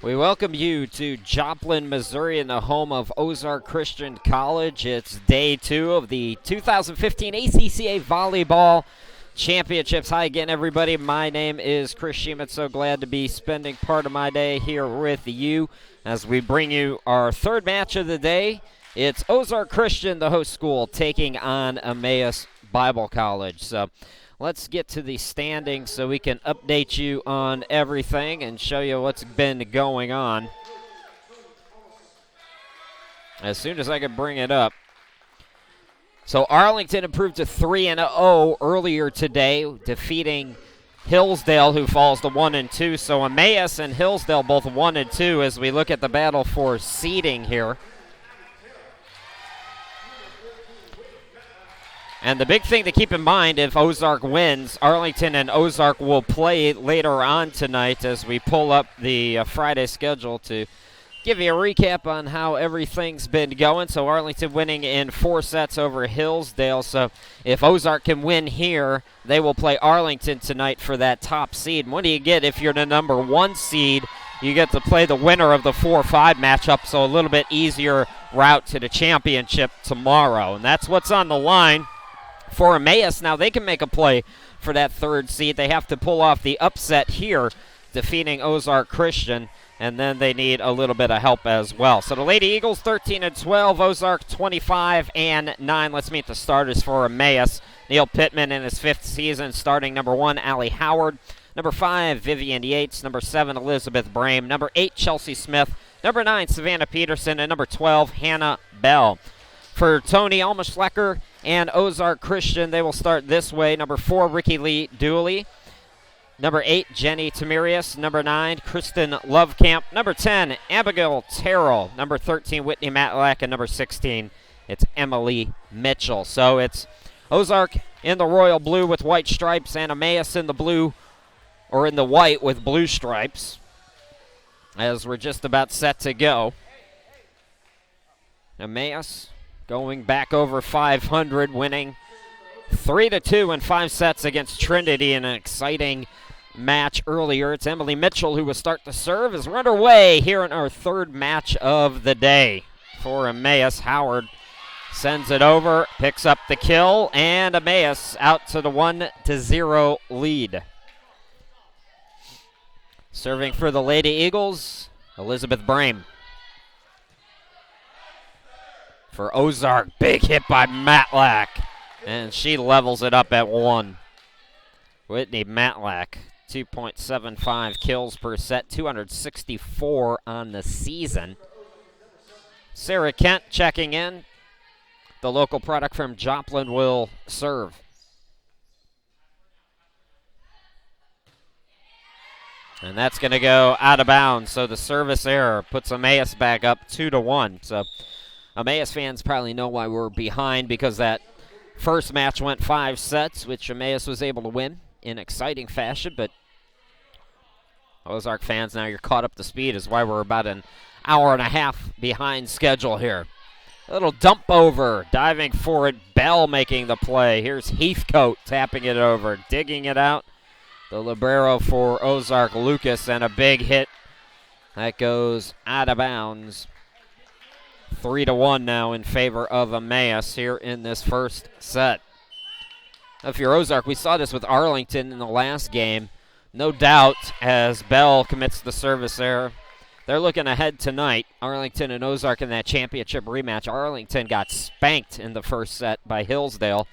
We welcome you to Joplin, Missouri, in the home of Ozark Christian College. It's day 2 of the 2015 ACCA Volleyball Championships. Hi again, everybody. My name is Chris Sheeman. So glad to be spending part of my day here with you as we bring you our third match of the day. It's Ozark Christian, the host school, taking on Emmaus Bible College. So let's get to the standings so we can update you on everything and show you what's been going on as soon as I can bring it up. So Arlington improved to 3-0 earlier today, defeating Hillsdale, who falls to 1-2. So Emmaus and Hillsdale both 1-2 as we look at the battle for seeding here. And the big thing to keep in mind, if Ozark wins, Arlington and Ozark will play later on tonight as we pull up the Friday schedule to give you a recap on how everything's been going. So Arlington winning in 4 sets over Hillsdale. So if Ozark can win here, they will play Arlington tonight for that top seed. And what do you get if you're the number 1 seed? You get to play the winner of the 4-5 matchup, so a little bit easier route to the championship tomorrow. And that's what's on the line for Emmaus. Now they can make a play for that 3rd seed. They have to pull off the upset here, defeating Ozark Christian, and then they need a little bit of help as well. So the Lady Eagles 13-12, Ozark 25-9. Let's meet the starters for Emmaus. Neil Pittman in his 5th season, starting number 1, Allie Howard. Number 5, Vivian Yates. Number 7, Elizabeth Brame. Number 8, Chelsea Smith. Number 9, Savannah Peterson. And number 12, Hannah Bell. For Tony Almaschlecker and Ozark Christian, they will start this way. Number 4, Ricky Lee Dooley. Number 8, Jenny Tamirius. Number 9, Kristen Lovecamp. Number 10, Abigail Terrell. Number 13, Whitney Matlack. And number 16, it's Emily Mitchell. So it's Ozark in the royal blue with white stripes and Emmaus in the blue, or in the white with blue stripes, as we're just about set to go. Emmaus going back over 500, winning 3-2 in 5 sets against Trinity in an exciting match earlier. It's Emily Mitchell who will start to serve as we're underway here in our 3rd match of the day for Emmaus. Howard sends it over, picks up the kill, and Emmaus out to the 1-0 lead. Serving for the Lady Eagles, Elizabeth Brame. For Ozark, big hit by Matlack, and she levels it up at 1. Whitney Matlack, 2.75 kills per set, 264 on the season. Sarah Kent checking in. The local product from Joplin will serve. And that's going to go out of bounds, so the service error puts Emmaus back up 2-1. So Emmaus fans probably know why we're behind, because that first match went 5 sets, which Emmaus was able to win in exciting fashion. But Ozark fans, now you're caught up to speed, is why we're about an hour and a half behind schedule here. A little dump over, diving for it, Bell making the play. Here's Heathcote tapping it over, digging it out. The libero for Ozark, Lucas, and a big hit that goes out of bounds. 3-1 now in favor of Emmaus here in this first set. If you're Ozark, we saw this with Arlington in the last game. No doubt, as Bell commits the service error. They're looking ahead tonight, Arlington and Ozark, in that championship rematch. Arlington got spanked in the first set by Hillsdale.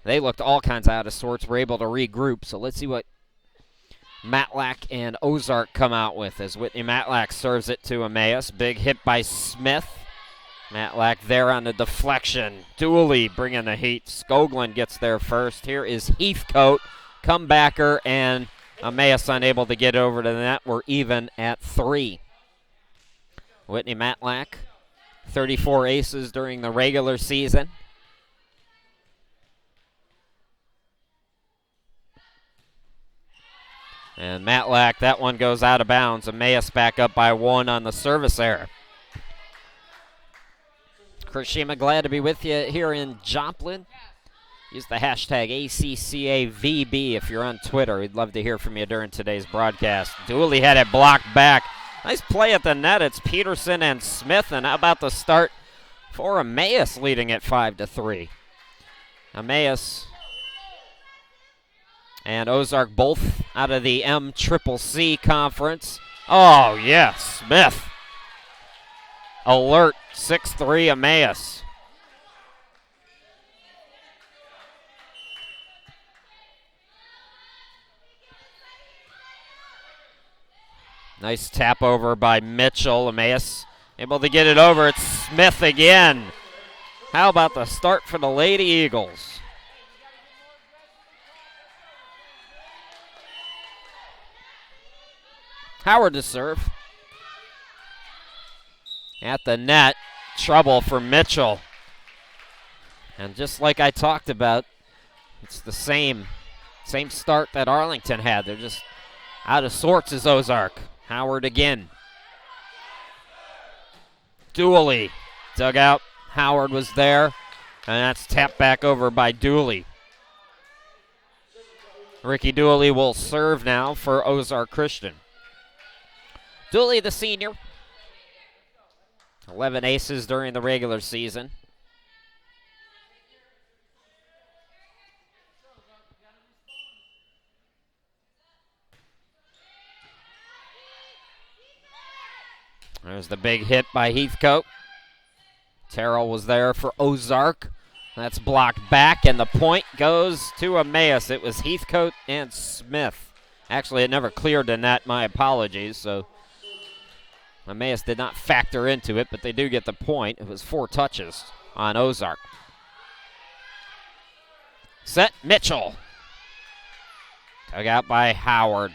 They looked all kinds out of sorts, were able to regroup. So let's see what Matlack and Ozark come out with as Whitney Matlack serves it to Emmaus. Big hit by Smith. Matlack there on the deflection. Dooley bringing the heat. Skoglund gets there first. Here is Heathcote, comebacker, and Emmaus unable to get over to the net. We're even at 3. Whitney Matlack, 34 aces during the regular season. And Matlack, that one goes out of bounds. Emmaus back up by 1 on the service error. Chris Shima, glad to be with you here in Joplin. Use the hashtag ACCAVB if you're on Twitter. We'd love to hear from you during today's broadcast. Dooley had it blocked back. Nice play at the net. It's Peterson and Smith, and how about the start for Emmaus, leading at 5-3. Emmaus and Ozark both out of the MCCC conference. Oh, yes, Smith. Alert, 6-3 Emmaus. Nice tap over by Mitchell. Emmaus able to get it over. It's Smith again. How about the start for the Lady Eagles? Howard to serve. At the net, trouble for Mitchell. And just like I talked about, it's the same start that Arlington had. They're just out of sorts as Ozark. Howard again. Dooley dug out. Howard was there, and that's tapped back over by Dooley. Ricky Dooley will serve now for Ozark Christian. Dooley, the senior. 11 aces during the regular season. There's the big hit by Heathcote. Terrell was there for Ozark. That's blocked back, and the point goes to Emmaus. It was Heathcote and Smith. Actually, it never cleared the net. My apologies. So Emmaus did not factor into it, but they do get the point. It was 4 touches on Ozark. Set, Mitchell. Dug out by Howard.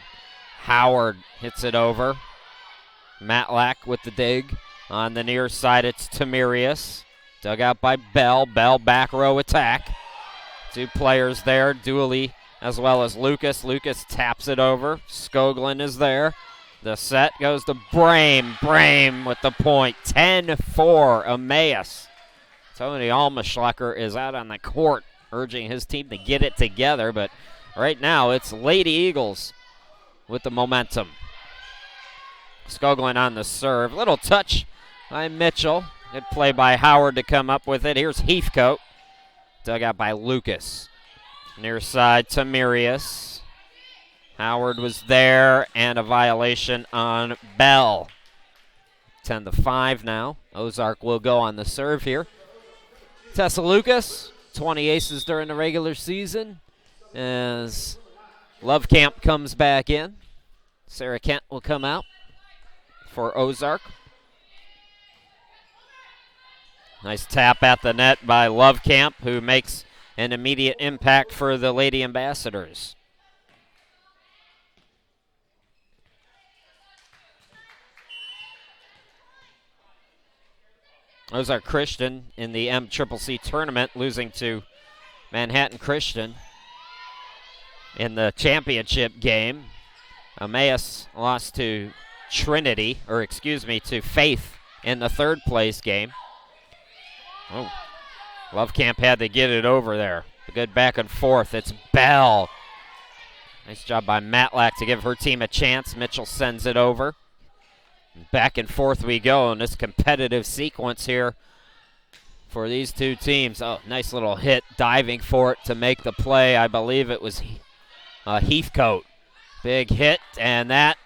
Howard hits it over. Matlack with the dig. On the near side, it's Tamirius. Dug out by Bell. Bell back row attack. 2 players there, Dooley as well as Lucas. Lucas taps it over. Skoglund is there. The set goes to Brame. Brame with the point. 10-4 Emmaus. Tony Almaschlacker is out on the court urging his team to get it together, but right now it's Lady Eagles with the momentum. Skoglund on the serve. Little touch by Mitchell. Good play by Howard to come up with it. Here's Heathcote. Dug out by Lucas. Near side, Tamirius. Howard was there, and a violation on Bell. 10-5 now. Ozark will go on the serve here. Tessa Lucas, 20 aces during the regular season. As Love Camp comes back in, Sarah Kent will come out for Ozark. Nice tap at the net by Love Camp, who makes an immediate impact for the Lady Ambassadors. Ozark Christian in the MCCC tournament, losing to Manhattan Christian in the championship game. Emmaus lost to to Faith in the 3rd place game. Oh, Love Camp had to get it over there. A good back and forth. It's Bell. Nice job by Matlack to give her team a chance. Mitchell sends it over. Back and forth we go in this competitive sequence here for these 2 teams. Oh, nice little hit, diving for it to make the play. I believe it was Heathcote. Big hit, and that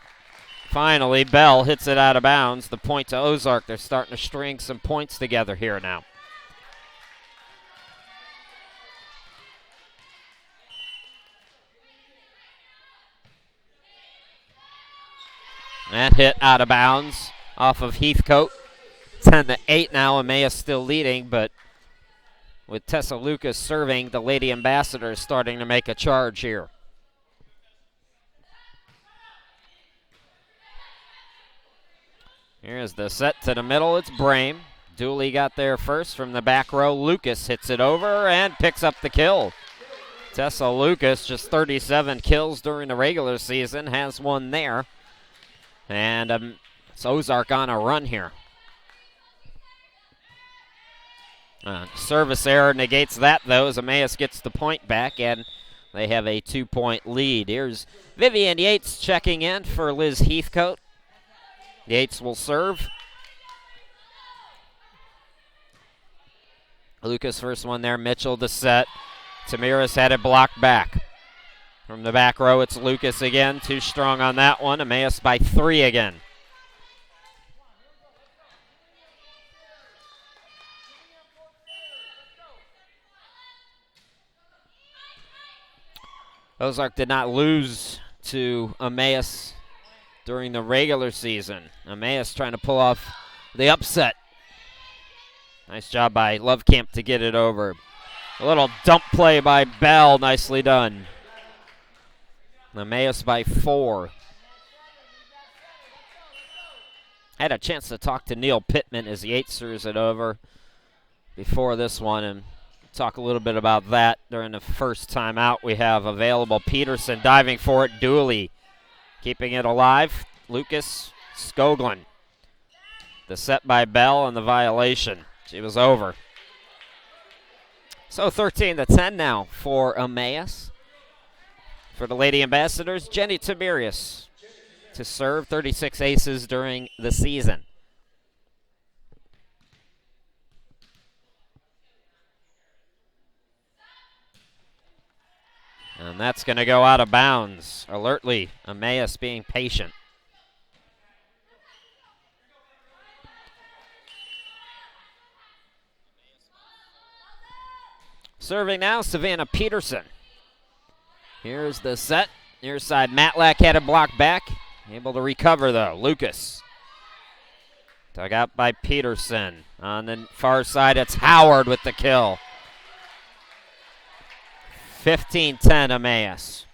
finally, Bell hits it out of bounds. The point to Ozark. They're starting to string some points together here now. That hit out of bounds off of Heathcote. 10-8 now. Emmaus still leading, but with Tessa Lucas serving, the Lady Ambassadors starting to make a charge here. Here's the set to the middle. It's Brame. Dooley got there first from the back row. Lucas hits it over and picks up the kill. Tessa Lucas, just 37 kills during the regular season, has one there. And it's Ozark on a run here. Service error negates that, though, as Emmaus gets the point back, and they have a 2-point lead. Here's Vivian Yates checking in for Liz Heathcote. Yates will serve. Lucas first one there. Mitchell the set. Tamiris had it blocked back. From the back row, it's Lucas again. Too strong on that one. Emmaus by 3 again. Ozark did not lose to Emmaus during the regular season. Emmaus trying to pull off the upset. Nice job by Lovecamp to get it over. A little dump play by Bell. Nicely done. Emmaus by 4. Had a chance to talk to Neil Pittman as Yates serves it over before this one, and talk a little bit about that during the first timeout we have available. Peterson diving for it. Dooley keeping it alive. Lucas Skoglund. The set by Bell and the violation. She was over. So 13-10 now for Emmaus. For the Lady Ambassadors, Jenny Tiberius to serve. 36 aces during the season. And that's going to go out of bounds. Alertly, Emmaus being patient. Serving now, Savannah Peterson. Here's the set. Near side, Matlack had it blocked back. Able to recover, though. Lucas. Dug out by Peterson. On the far side, it's Howard with the kill. 15-10 Emmaus.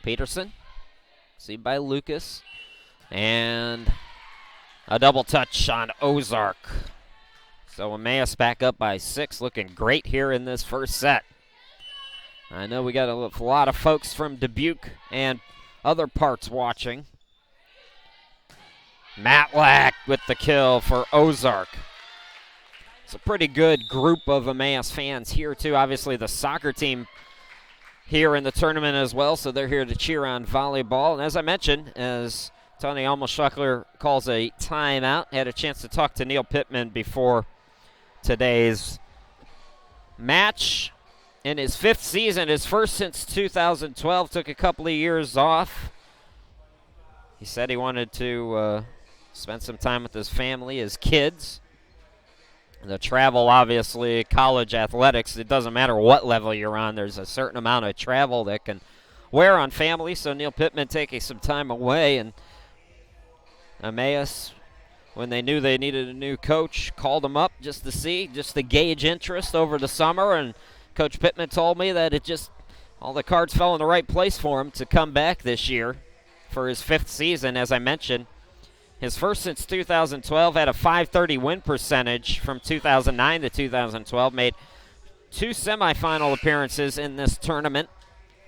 Peterson. Received by Lucas. And a double touch on Ozark. So Emmaus back up by 6, looking great here in this first set. I know we got a lot of folks from Dubuque and other parts watching. Matlack with the kill for Ozark. It's a pretty good group of Emmaus fans here too. Obviously the soccer team here in the tournament as well, so they're here to cheer on volleyball. And as I mentioned, as Tony Almaschuckler calls a timeout, had a chance to talk to Neil Pittman before today's match. In his 5th season, his first since 2012, took a couple of years off. He said he wanted to spend some time with his family, his kids. The travel, obviously, college athletics, it doesn't matter what level you're on. There's a certain amount of travel that can wear on family. So Neil Pittman taking some time away, and Emmaus, when they knew they needed a new coach, called him up just to gauge interest over the summer. And Coach Pittman told me that all the cards fell in the right place for him to come back this year for his 5th season, as I mentioned. His first since 2012, had a .530 win percentage from 2009 to 2012, made 2 semifinal appearances in this tournament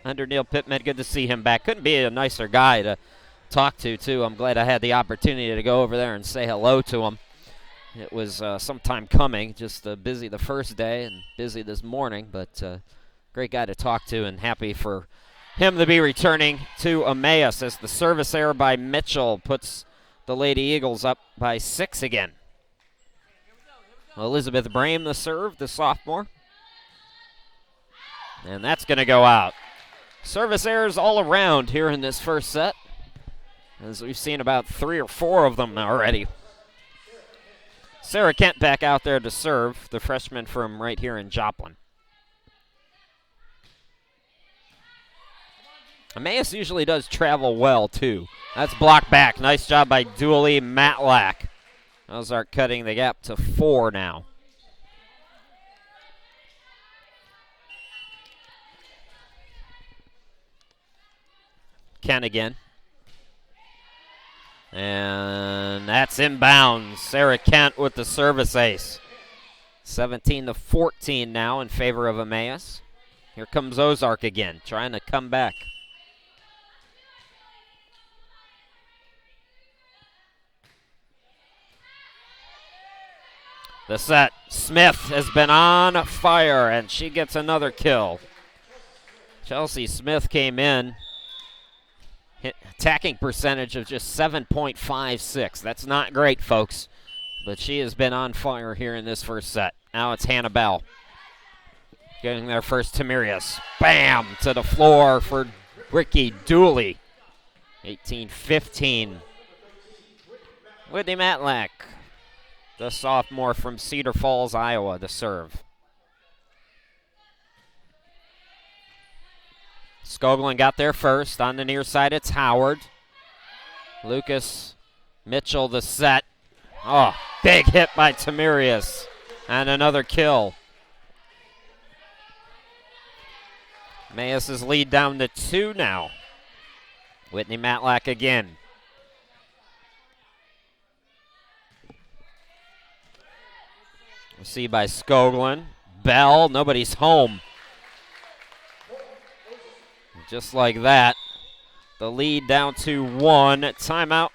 under Neil Pittman. Good to see him back. Couldn't be a nicer guy to talk to, too. I'm glad I had the opportunity to go over there and say hello to him. It was some time coming, just busy the first day and busy this morning, but great guy to talk to, and happy for him to be returning to Emmaus as the service error by Mitchell puts the Lady Eagles up by 6 again. Elizabeth Brame the serve, the sophomore. And that's going to go out. Service errors all around here in this first set, as we've seen about 3 or 4 of them already. Sarah Kent back out there to serve, the freshman from right here in Joplin. Emmaus usually does travel well, too. That's blocked back. Nice job by Dooley Matlack. Ozark cutting the gap to 4 now. Kent again. And that's inbounds. Sarah Kent with the service ace. 17-14 now in favor of Emmaus. Here comes Ozark again, trying to come back. The set. Smith has been on fire, and she gets another kill. Chelsea Smith came in. Attacking percentage of just 7.56. That's not great, folks. But she has been on fire here in this first set. Now it's Hannah Bell. Getting there first, Tamirius. Bam! To the floor for Ricky Dooley. 18-15. Whitney Matlack, the sophomore from Cedar Falls, Iowa, to serve. Skoglund got there first. On the near side, it's Howard. Lucas Mitchell, the set. Oh, big hit by Tamirius. And another kill. Emmaus' lead down to 2 now. Whitney Matlack again. We'll see by Skoglund. Bell, nobody's home. Just like that, the lead down to 1. Timeout,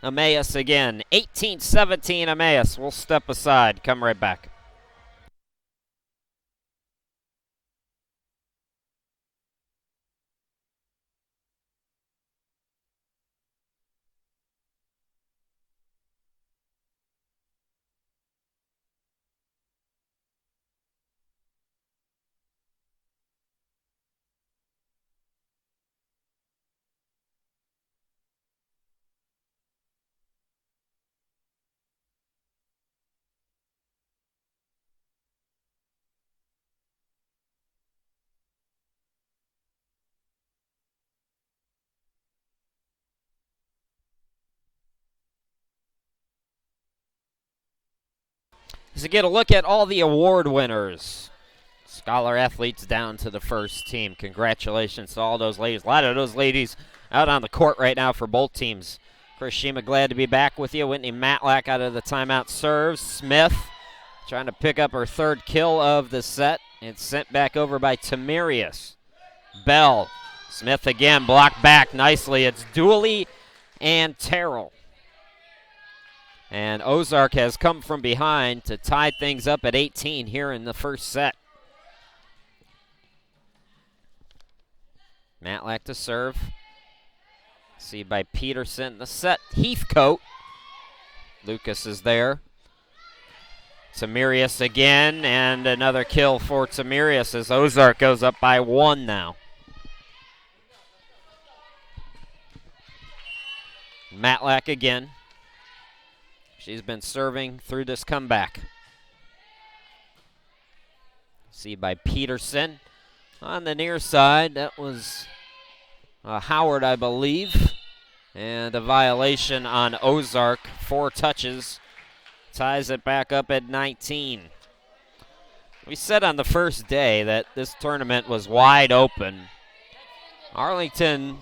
Emmaus again. 18-17 Emmaus. We'll step aside. Come right back. To get a look at all the award winners. Scholar athletes down to the first team. Congratulations to all those ladies. A lot of those ladies out on the court right now for both teams. Chris Shima, glad to be back with you. Whitney Matlack out of the timeout serves. Smith trying to pick up her third kill of the set. And sent back over by Tamirius. Bell. Smith again, blocked back nicely. It's Dooley and Terrell. And Ozark has come from behind to tie things up at 18 here in the first set. Matlack to serve. See by Peterson. The set, Heathcote. Lucas is there. Tamirius again, and another kill for Tamirius as Ozark goes up by 1 now. Matlack again. She's been serving through this comeback. See by Peterson. On the near side, that was Howard, I believe. And a violation on Ozark. 4 touches. Ties it back up at 19. We said on the first day that this tournament was wide open. Arlington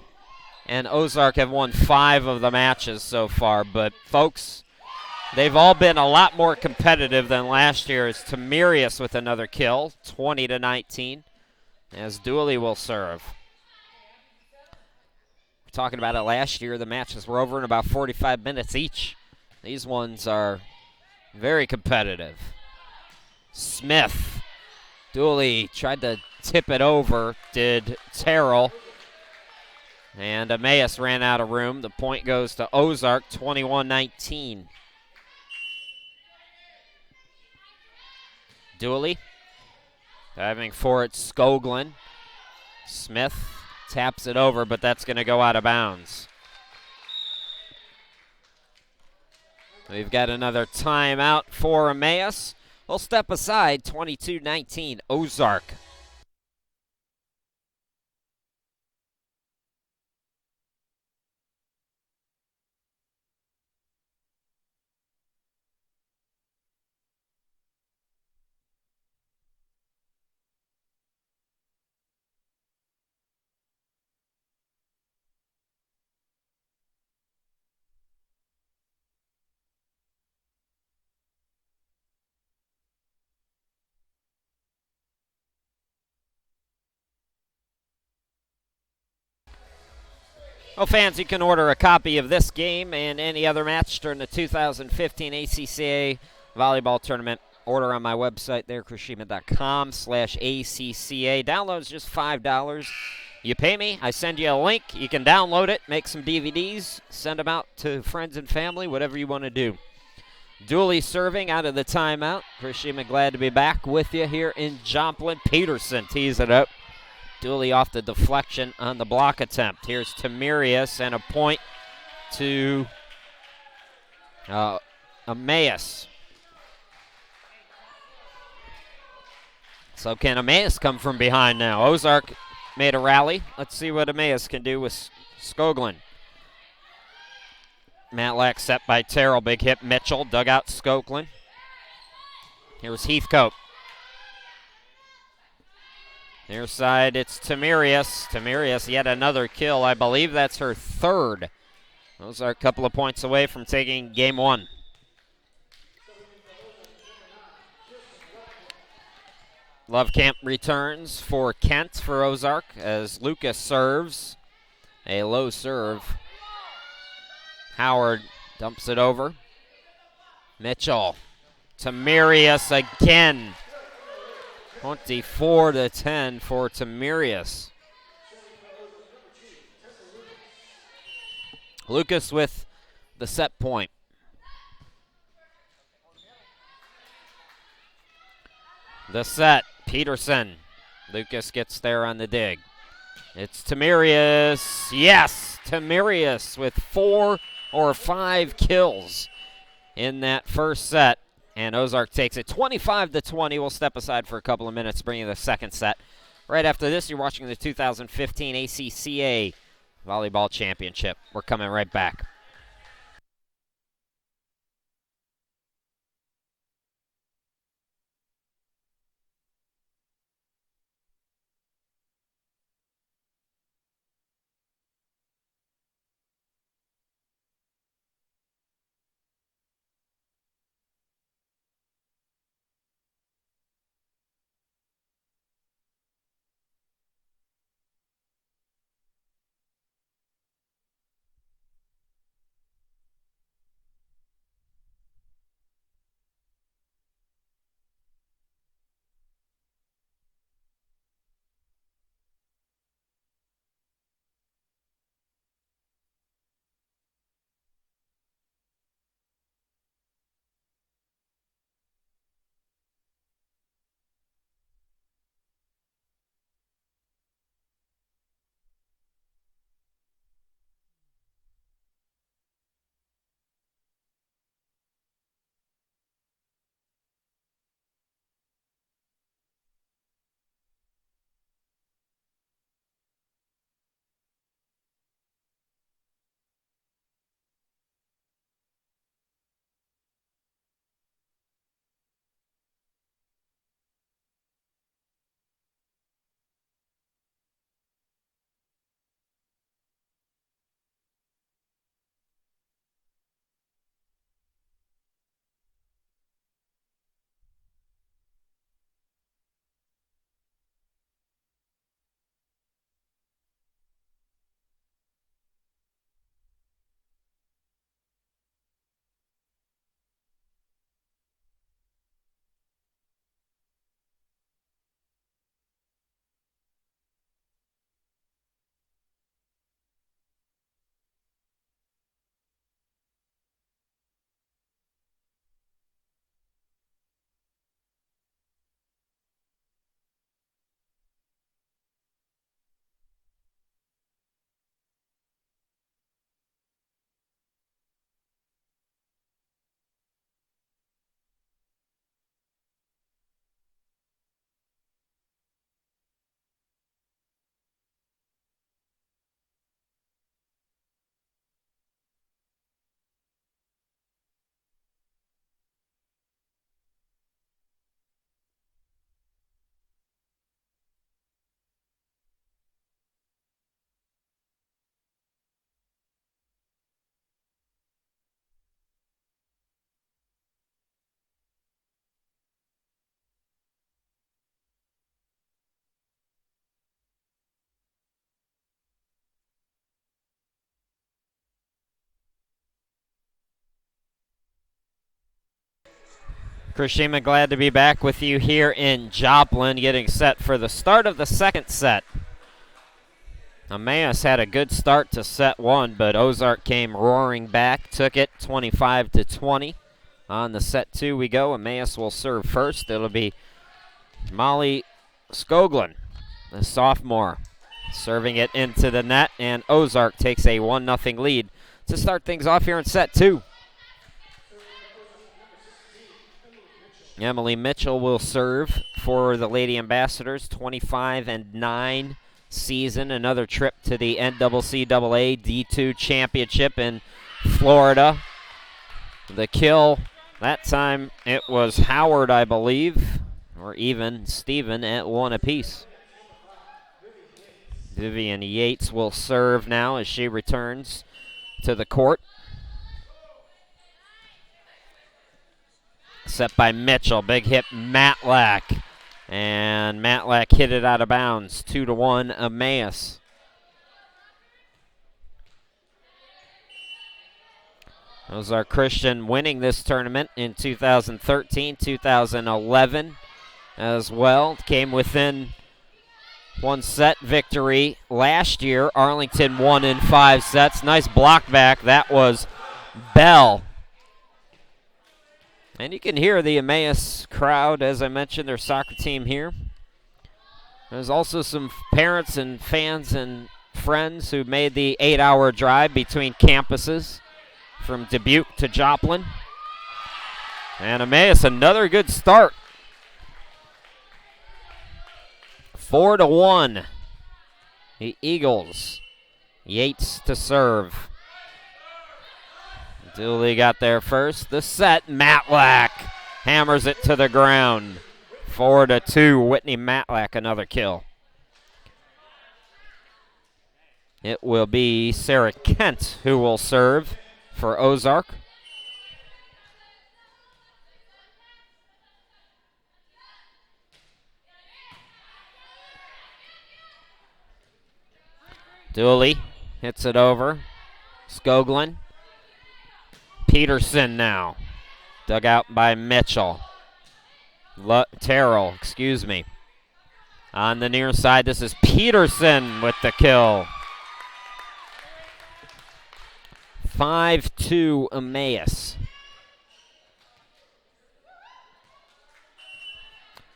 and Ozark have won 5 of the matches so far, but folks, they've all been a lot more competitive than last year. It's Tamirius with another kill, 20-19, as Dooley will serve. We're talking about it last year. The matches were over in about 45 minutes each. These ones are very competitive. Smith. Dooley tried to tip it over, did Terrell. And Emmaus ran out of room. The point goes to Ozark, 21-19. Dooley diving for it, Skoglund. Smith taps it over, but that's going to go out of bounds. We've got another timeout for Emmaus. We'll step aside, 22-19, Ozark. Well, fans, you can order a copy of this game and any other match during the 2015 ACCA volleyball tournament. Order on my website there, krishima.com/ACCA. Download's just $5. You pay me, I send you a link. You can download it, make some DVDs, send them out to friends and family, whatever you want to do. Dooley serving out of the timeout. Krishima glad to be back with you here in Joplin. Peterson tees it up. Dooley off the deflection on the block attempt. Here's Tamirius and a point to Emmaus. So can Emmaus come from behind now? Ozark made a rally. Let's see what Emmaus can do with Skoglund. Matlack set by Terrell. Big hit Mitchell. Dug out Skoglund. Here's Heathcote. Near side, it's Tamirius. Tamirius yet another kill. I believe that's her third. Those are a couple of points away from taking game one. Lovecamp returns for Kent for Ozark as Lucas serves. A low serve. Howard dumps it over. Mitchell. Tamirius again. 24-10 for Tamirius. Lucas with the set point. The set, Peterson. Lucas gets there on the dig. It's Tamirius. Yes, Tamirius with 4 or 5 kills in that first set. And Ozark takes it 25-20. We'll step aside for a couple of minutes, bring you the second set. Right after this, you're watching the 2015 ACCA Volleyball Championship. We're coming right back. Krishima, glad to be back with you here in Joplin, getting set for the start of the second set. Emmaus had a good start to set one, but Ozark came roaring back, took it 25-20. On the set two we go. Emmaus will serve first. It'll be Molly Skoglund, the sophomore, serving it into the net, and Ozark takes a 1-0 lead to start things off here in set two. Emily Mitchell will serve for the Lady Ambassadors, 25-9 season. Another trip to the NCCAA D2 Championship in Florida. The kill, that time it was Howard, I believe, or even Steven at 1 apiece. Vivian Yates will serve now as she returns to the court. Set by Mitchell, big hit Matlack, and Matlack hit it out of bounds, 2-1 Emmaus. Ozark Christian winning this tournament in 2013, 2011 as well. Came within one set victory last year. Arlington won in 5 sets. Nice block back. That was Bell. And you can hear the Emmaus crowd, as I mentioned, their soccer team here. There's also some parents and fans and friends who made the 8-hour drive between campuses from Dubuque to Joplin. And Emmaus, another good start. 4-1. The Eagles. Yates to serve. Dooley got there first. The set, Matlack hammers it to the ground. 4-2, Whitney Matlack, another kill. It will be Sarah Kent who will serve for Ozark. Dooley hits it over. Skoglund. Peterson now. Dug out by Mitchell. Terrell, excuse me. On the near side, this is Peterson with the kill. 5-2 Emmaus.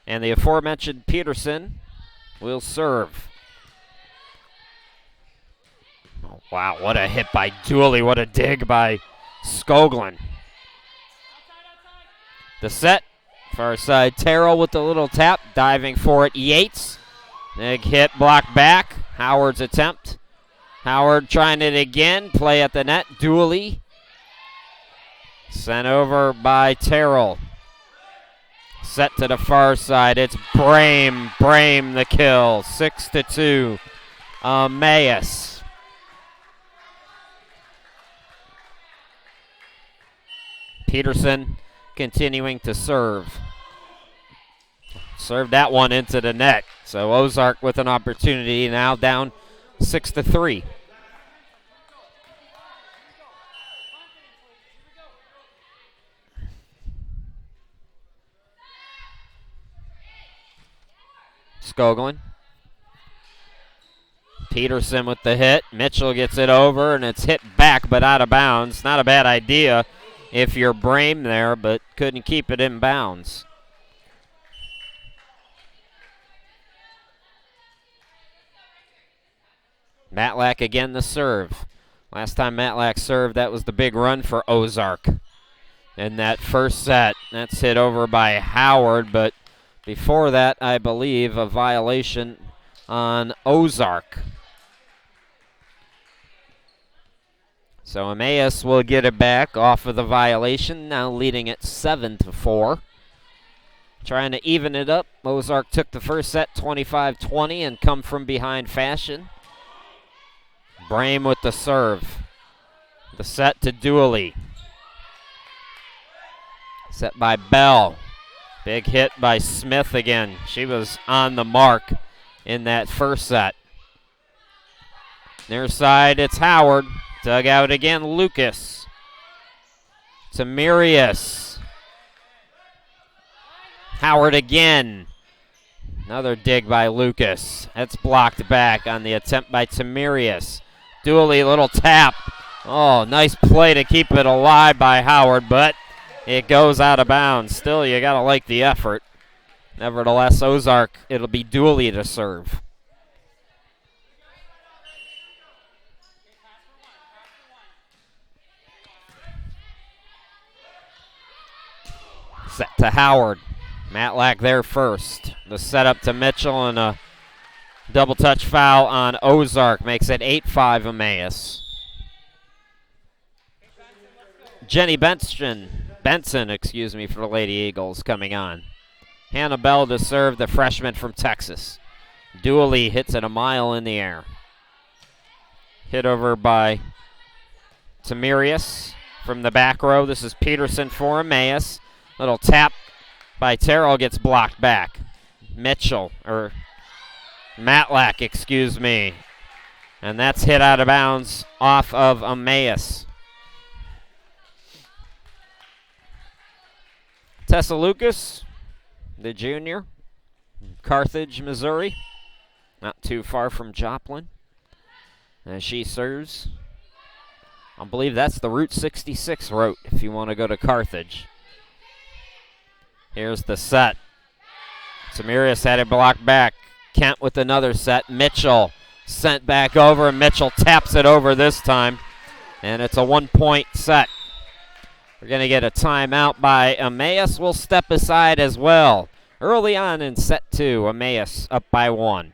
And the aforementioned Peterson will serve. Oh, wow, what a hit by Dooley. What a dig by Skoglund. The set, far side, Terrell with the little tap, diving for it, Yates. Big hit, blocked back. Howard's attempt. Howard trying it again, play at the net, Dooley. Sent over by Terrell. Set to the far side, it's Brame the kill, 6-2, Emmaus. Peterson continuing to serve. Served that one into the net. So Ozark with an opportunity, now down 6-3. Skoglund. Peterson with the hit. Mitchell gets it over, and it's hit back but out of bounds. Not a bad idea if you're Brame there, but couldn't keep it in bounds. Matlack again the serve. Last time Matlack served, that was the big run for Ozark in that first set. That's hit over by Howard, but before that, I believe, a violation on Ozark. So Emmaus will get it back off of the violation, now leading at 7-4. Trying to even it up. Ozark took the first set 25-20 and come from behind fashion. Brame with the serve. The set to Dooley. Set by Bell. Big hit by Smith again. She was on the mark in that first set. Near side, it's Howard. Dug out again, Lucas. To Mirius. Howard again. Another dig by Lucas. That's blocked back on the attempt by Tamirius. Dooley, little tap. Oh, nice play to keep it alive by Howard, but it goes out of bounds. Still, you got to like the effort. Nevertheless, Ozark, it'll be Dooley to serve. Set to Howard. Matlack there first. The setup to Mitchell and a double touch foul on Ozark makes it 8-5 Emmaus. Jenny Benson, for the Lady Eagles coming on. Hannah Bell to serve, the freshman from Texas. Dooley hits it a mile in the air. Hit over by Tamirius from the back row. This is Peterson for Emmaus. Little tap by Terrell gets blocked back. Matlack, excuse me. And that's hit out of bounds off of Emmaus. Tessa Lucas, the junior, Carthage, Missouri. Not too far from Joplin. And she serves. I believe that's the Route 66 route if you want to go to Carthage. Here's the set. Samirius had it blocked back. Kent with another set. Mitchell sent back over. Mitchell taps it over this time. And it's a 1-point set. We're going to get a timeout by Emmaus. We'll step aside as well. Early on in set 2, Emmaus up by 1.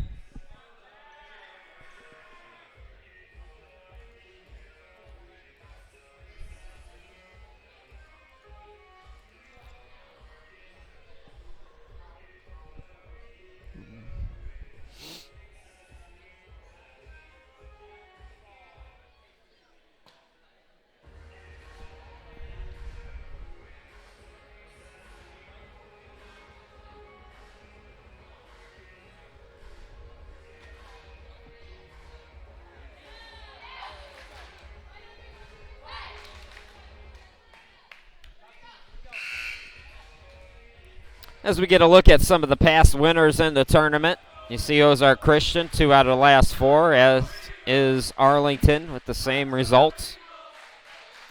As we get a look at some of the past winners in the tournament, you see Ozark Christian, 2 out of the last 4, as is Arlington with the same results.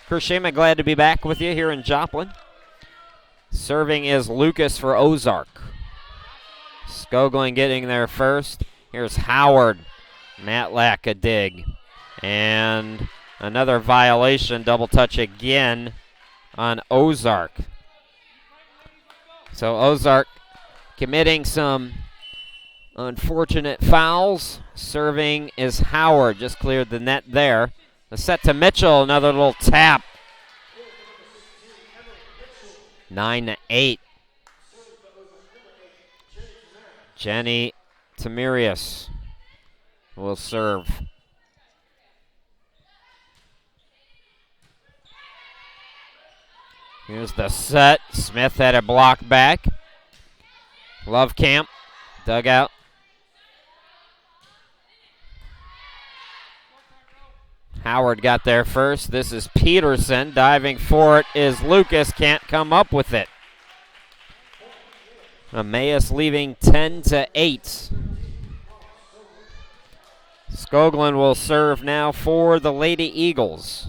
Chris Shaman, glad to be back with you here in Joplin. Serving is Lucas for Ozark. Skoglin getting there first. Here's Howard. Matlack a dig. And another violation, double touch again on Ozark. So Ozark committing some unfortunate fouls. Serving is Howard, just cleared the net there. The set to Mitchell, another little tap. 9-8. Jenny Tamirius will serve. Here's the set. Smith had a block back. Lovecamp, dugout. Howard got there first. This is Peterson. Diving for it is Lucas. Can't come up with it. Emmaus leaving 10-8. Skoglin will serve now for the Lady Eagles.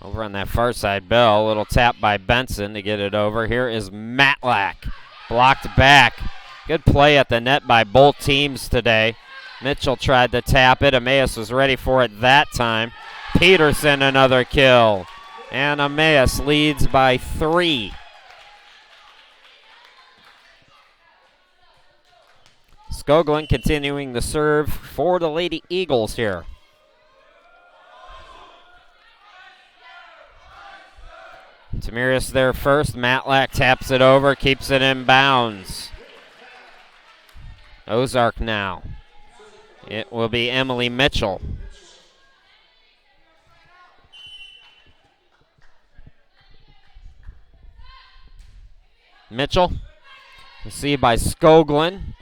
Over on that far side, Bell, a little tap by Benson to get it over. Here is Matlack, blocked back. Good play at the net by both teams today. Mitchell tried to tap it. Emmaus was ready for it that time. Peterson, another kill. And Emmaus leads by 3. Skoglin continuing the serve for the Lady Eagles here. Tamirius there first. Matlack taps it over, keeps it in bounds. Ozark now. It will be Emily Mitchell. Mitchell, received by Skoglin.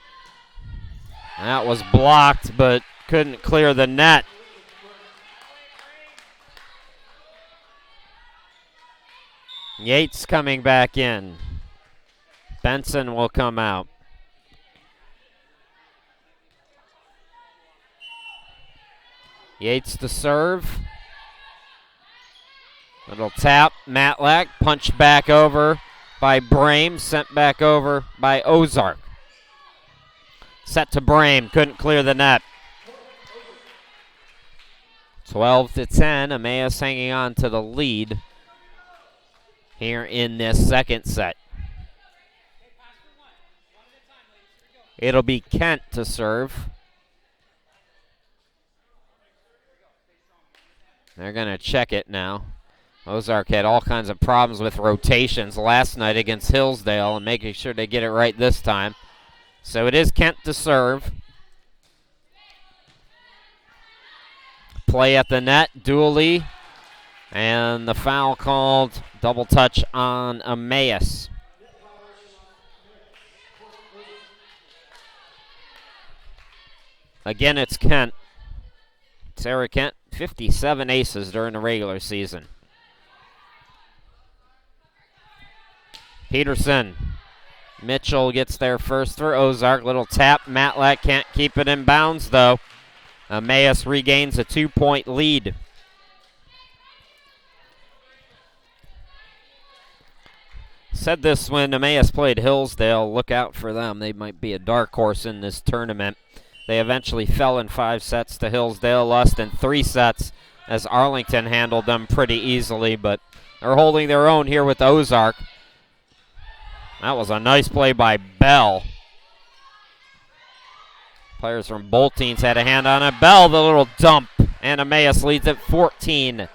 That was blocked, but couldn't clear the net. Yates coming back in. Benson will come out. Yates to serve. Little tap, Matlack, punched back over by Brame, sent back over by Ozark. Set to Brame, couldn't clear the net. 12-10, Emmaus hanging on to the lead here in this second set. It'll be Kent to serve. They're going to check it now. Ozark had all kinds of problems with rotations last night against Hillsdale and making sure they get it right this time. So it is Kent to serve. Play at the net, Dooley, and the foul called, double touch on Emmaus. Again, it's Kent. Sarah Kent, 57 aces during the regular season. Peterson. Mitchell gets there first for Ozark. Little tap. Matlack can't keep it in bounds, though. Emmaus regains a 2-point lead. Said this when Emmaus played Hillsdale. Look out for them. They might be a dark horse in this tournament. They eventually fell in 5 sets to Hillsdale, lost in 3 sets as Arlington handled them pretty easily, but they're holding their own here with Ozark. That was a nice play by Bell. Players from both teams had a hand on it. Bell, the little dump, and Emmaus leads it 14-11.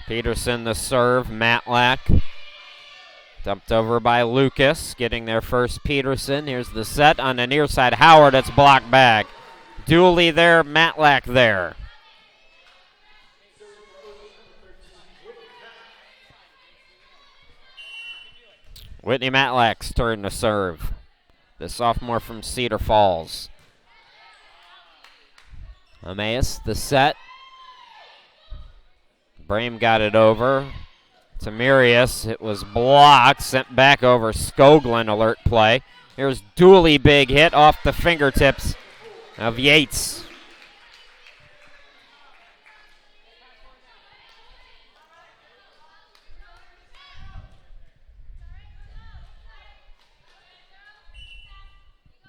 Peterson the serve, Matlack. Dumped over by Lucas, getting there first Peterson. Here's the set on the near side. Howard, it's blocked back. Dooley there, Matlack there. Whitney Matlack's turn to serve. The sophomore from Cedar Falls. Emmaus, the set. Brame got it over to Mirius. It was blocked, sent back over. Skoglin, alert play. Here's Dooley, big hit off the fingertips of Yates.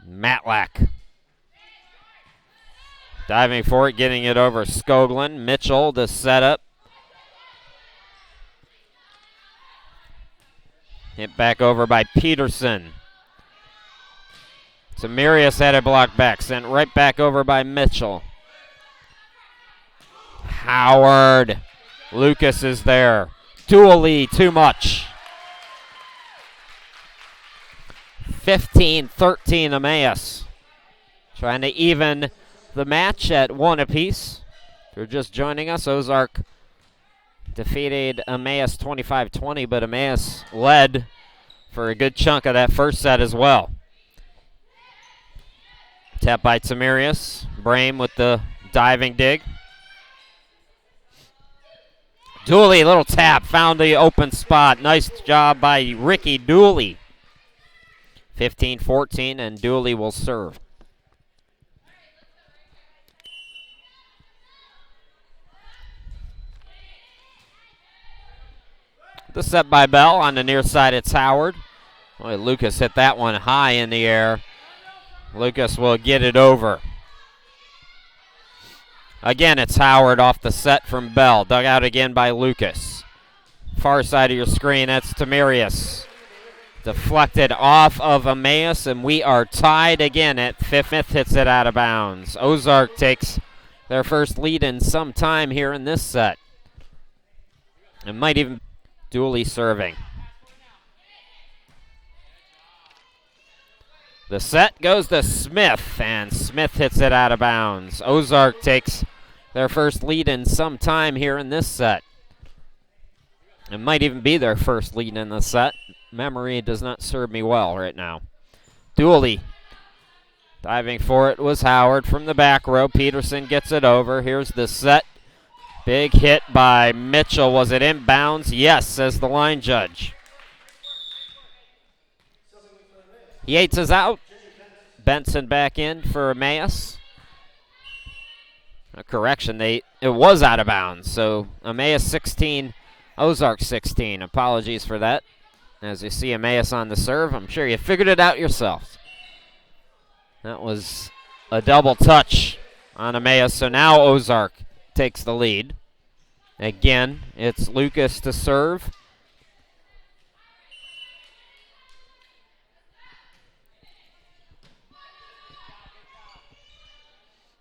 Matlack. Diving for it, getting it over Skoglin. Mitchell, the setup. Hit back over by Peterson. Samirius had it blocked back, sent right back over by Mitchell. Howard. Lucas is there. Dooley, too much. 15-13 Emmaus. Trying to even the match at 1 apiece. If you're just joining us, Ozark defeated Emmaus 25-20, but Emmaus led for a good chunk of that first set as well. Tap by Tamirius. Brame with the diving dig. Dooley, little tap, found the open spot. Nice job by Ricky Dooley. 15-14, and Dooley will serve. The set by Bell. On the near side, it's Howard. Boy, Lucas hit that one high in the air. Lucas will get it over. Again, it's Howard off the set from Bell. Dug out again by Lucas. Far side of your screen, that's Tamirius. Deflected off of Emmaus, and we are tied again at 5th. Hits it out of bounds. Ozark takes their first lead in some time here in this set. It might even Dooley serving. The set goes to Smith, and Smith hits it out of bounds. Ozark takes their first lead in some time here in this set. It might even be their first lead in the set. Memory does not serve me well right now. Dooley Diving for it was Howard from the back row. Peterson gets it over. Here's the set. Big hit by Mitchell. Was it inbounds? Yes, says the line judge. Yates is out. Benson back in for Emmaus. A correction, it was out of bounds. So Emmaus 16, Ozark 16. Apologies for that. As you see Emmaus on the serve, I'm sure you figured it out yourselves. That was a double touch on Emmaus. So now Ozark takes the lead. Again, it's Lucas to serve.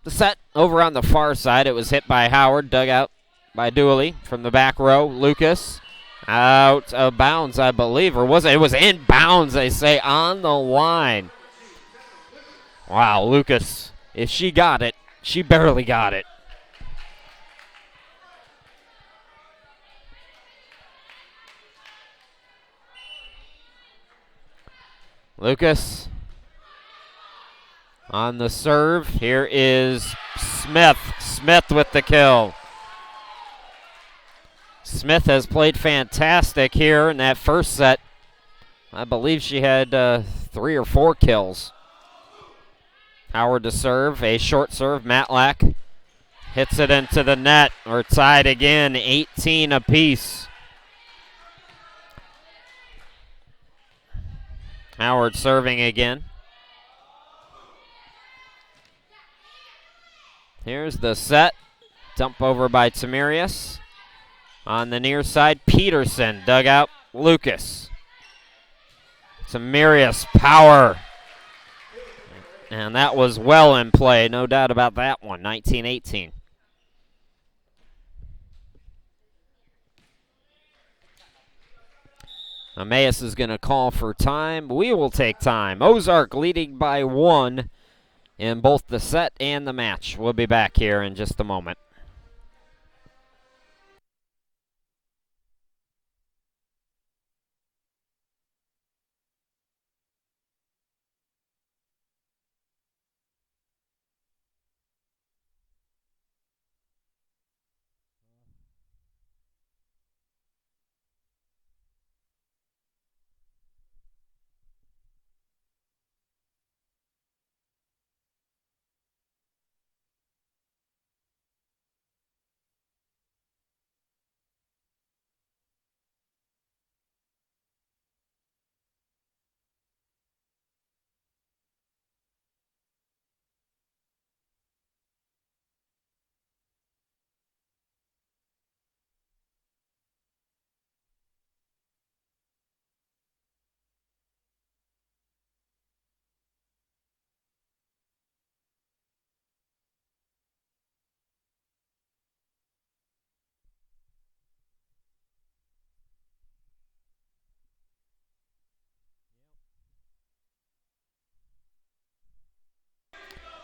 The set over on the far side. It was hit by Howard, dug out by Dooley from the back row. Lucas out of bounds, I believe, or was it? It was in bounds, they say, on the line. Wow, Lucas, if she got it, she barely got it. Lucas on the serve. Here is Smith. Smith with the kill. Smith has played fantastic here in that first set. I believe she had 3 or 4 kills. Howard to serve. A short serve. Matlack hits it into the net. We're tied again. 18 apiece. Howard serving again. Here's the set. Dump over by Tamirius. On the near side, Peterson dug out Lucas. Tamirius power. And that was well in play, no doubt about that one, 19-18. Emmaus is going to call for time. We will take time. Ozark leading by 1 in both the set and the match. We'll be back here in just a moment.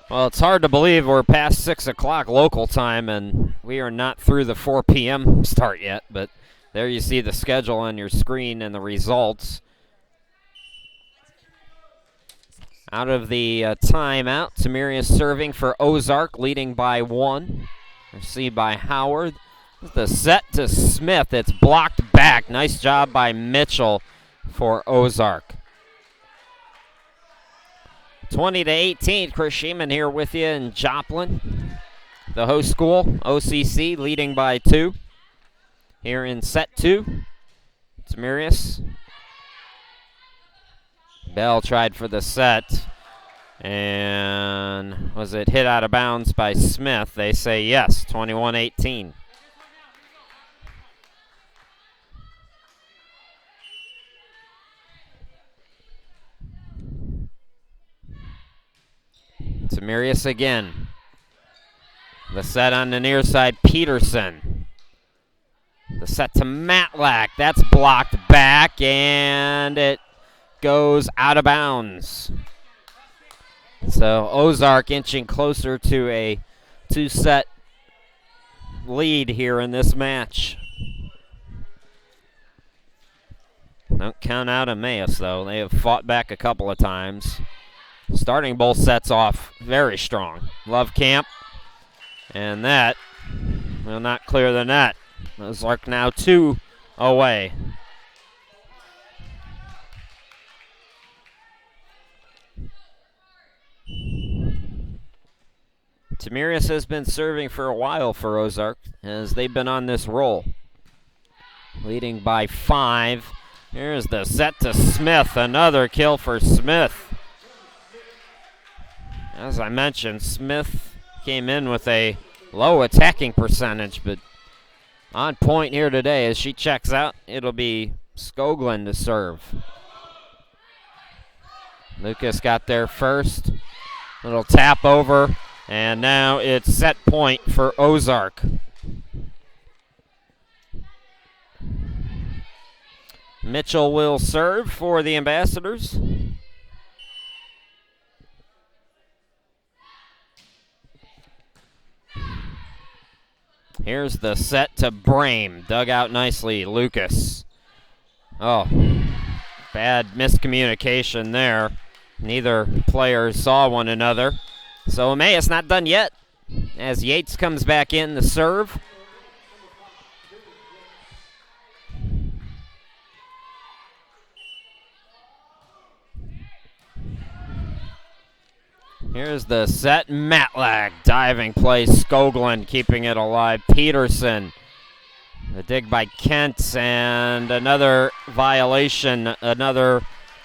Well, it's hard to believe we're past 6 o'clock local time, and we are not through the 4 p.m. start yet, but there you see the schedule on your screen and the results. Out of the timeout, Tamirius serving for Ozark, leading by 1. Received by Howard. The set to Smith. It's blocked back. Nice job by Mitchell for Ozark. 20-18, Chris Sheeman here with you in Joplin. The host school, OCC, leading by 2. Here in set 2, Tamirius. Bell tried for the set. And was it hit out of bounds by Smith? They say yes, 21-18. Tamirius again. The set on the near side, Peterson. The set to Matlack. That's blocked back, and it goes out of bounds. So Ozark inching closer to a 2-set lead here in this match. Don't count out Emmaus, though. They have fought back a couple of times. Starting both sets off very strong. Love Camp, and that will not clear the net. Ozark now 2 away. Tamirius has been serving for a while for Ozark as they've been on this roll. Leading by 5. Here's the set to Smith. Another kill for Smith. As I mentioned, Smith came in with a low attacking percentage, but on point here today. As she checks out, it'll be Skoglund to serve. Lucas got there first. Little tap over, and now it's set point for Ozark. Mitchell will serve for the Ambassadors. Here's the set to Brame. Dug out nicely, Lucas. Oh, bad miscommunication there. Neither player saw one another. So Emmaus not done yet as Yates comes back in to serve. Here's the set. Matlack diving play. Skoglund keeping it alive. Peterson. The dig by Kent and another violation. Another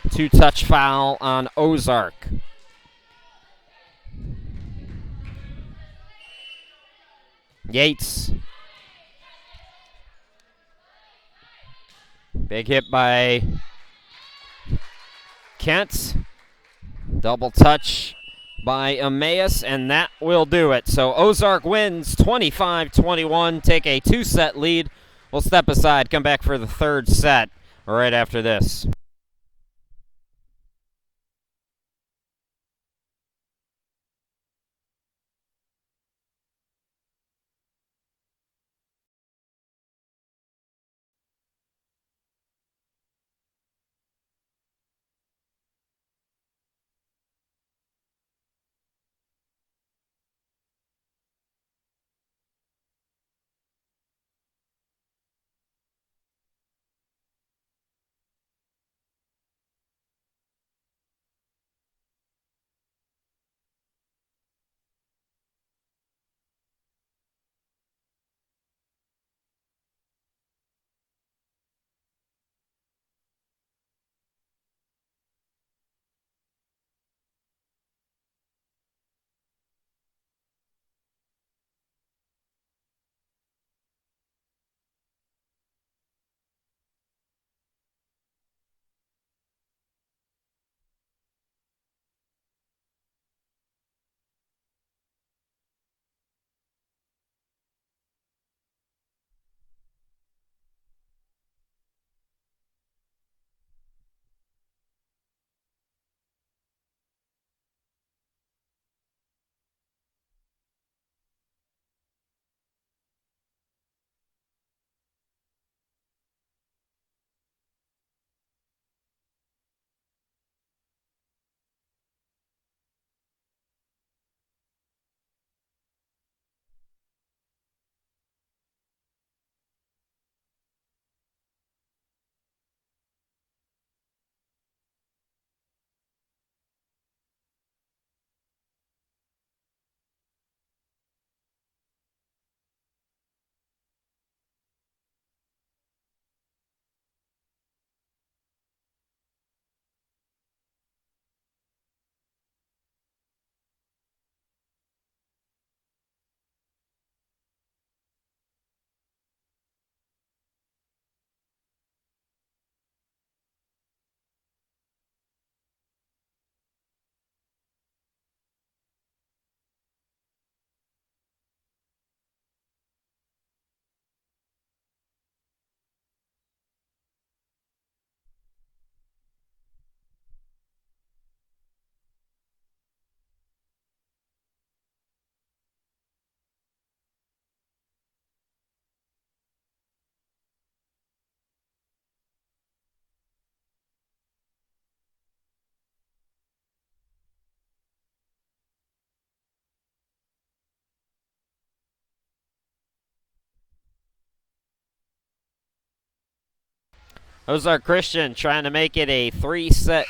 2-touch foul on Ozark. Yates. Big hit by Kent. Double touch by Emmaus, and that will do it. So Ozark wins 25-21, take a 2-set lead. We'll step aside, come back for the third set right after this. Ozark Christian trying to make it a 3-set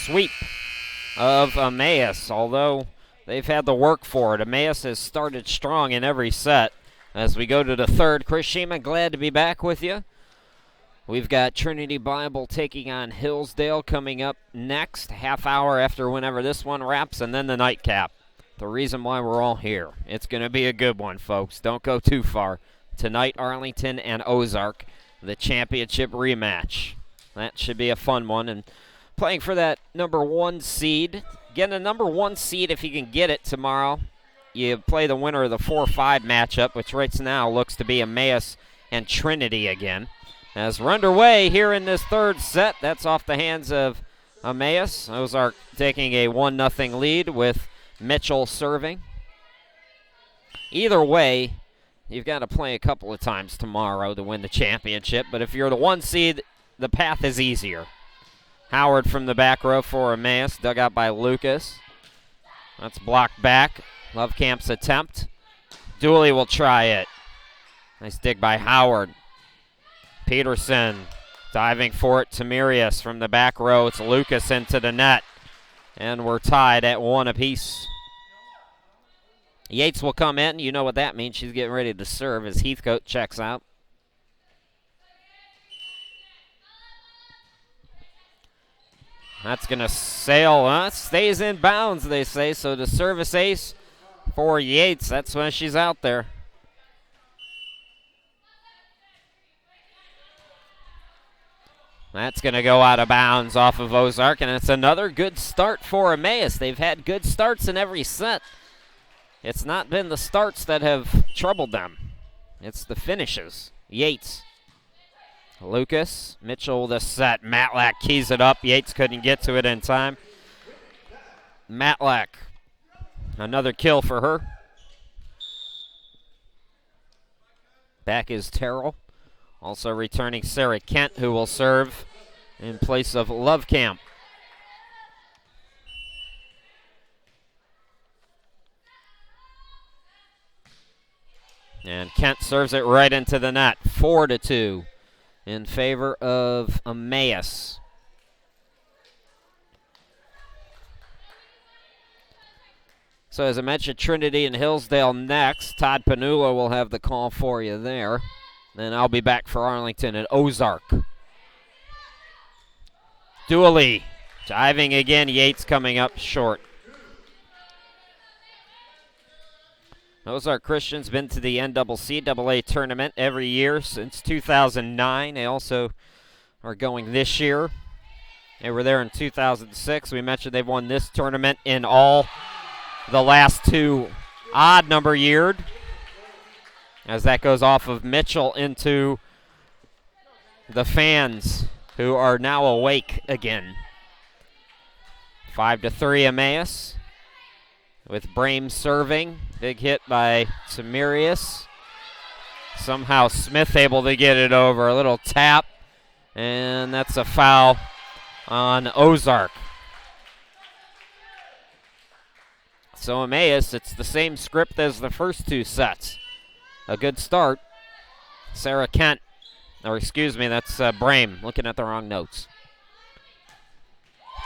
sweep of Emmaus, although they've had the work for it. Emmaus has started strong in every set. As we go to the third, Chris Sheeman, glad to be back with you. We've got Trinity Bible taking on Hillsdale coming up next, half hour after whenever this one wraps, and then the nightcap. The reason why we're all here. It's going to be a good one, folks. Don't go too far. Tonight, Arlington and Ozark, the championship rematch. That should be a fun one. And playing for that number 1 seed. Again, the number 1 seed, if you can get it tomorrow, you play the winner of the 4-5 matchup, which right now looks to be Emmaus and Trinity again. As we're underway here in this third set, that's off the hands of Emmaus. Ozark taking a 1-0 lead with Mitchell serving. Either way, you've got to play a couple of times tomorrow to win the championship, but if you're the 1 seed, the path is easier. Howard from the back row for Emmaus, dug out by Lucas. That's blocked back. Lovecamp's attempt. Dooley will try it. Nice dig by Howard. Peterson diving for it. Tamirius from the back row. It's Lucas into the net. And we're tied at 1 apiece. Yates will come in. You know what that means. She's getting ready to serve as Heathcote checks out. That's going to sail. Stays in bounds, they say. So the service ace for Yates. That's when she's out there. That's going to go out of bounds off of Ozark, and it's another good start for Emmaus. They've had good starts in every set. It's not been the starts that have troubled them. It's the finishes. Yates. Lucas. Mitchell the set. Matlack keys it up. Yates couldn't get to it in time. Matlack. Another kill for her. Back is Terrell. Also returning Sarah Kent, who will serve in place of Lovecamp. And Kent serves it right into the net. 4-2 in favor of Emmaus. So as I mentioned, Trinity and Hillsdale next. Todd Panula will have the call for you there. Then I'll be back for Arlington and Ozark. Dooley diving again. Yates coming up short. Ozark Christian's been to the NCCAA tournament every year since 2009. They also are going this year. They were there in 2006. We mentioned they've won this tournament in all the last 2 odd number years. As that goes off of Mitchell into the fans who are now awake again. 5-3 Emmaus with Brame serving. Big hit by Tamirius. Somehow Smith able to get it over. A little tap, and that's a foul on Ozark. So Emmaus, it's the same script as the first 2 sets. A good start. Sarah Kent, or excuse me, that's Brame, looking at the wrong notes.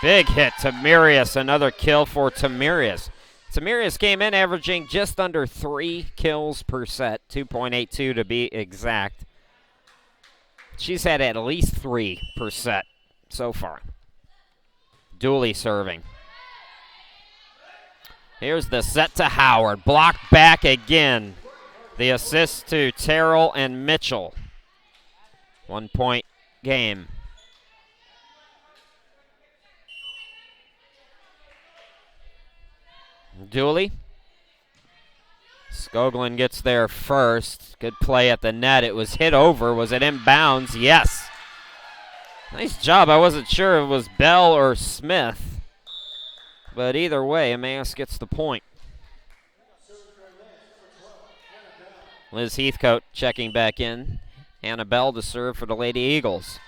Big hit, Tamirius, another kill for Tamirius. Tamirius came in averaging just under 3 kills per set, 2.82 to be exact. She's had at least 3 per set so far. Dooley serving. Here's the set to Howard, blocked back again. The assist to Terrell and Mitchell. 1-point game. Dooley. Skoglund gets there first. Good play at the net. It was hit over. Was it in bounds? Yes. Nice job. I wasn't sure if it was Bell or Smith. But either way, Emmaus gets the point. Liz Heathcote checking back in. Hannah Bell to serve for the Lady Eagles.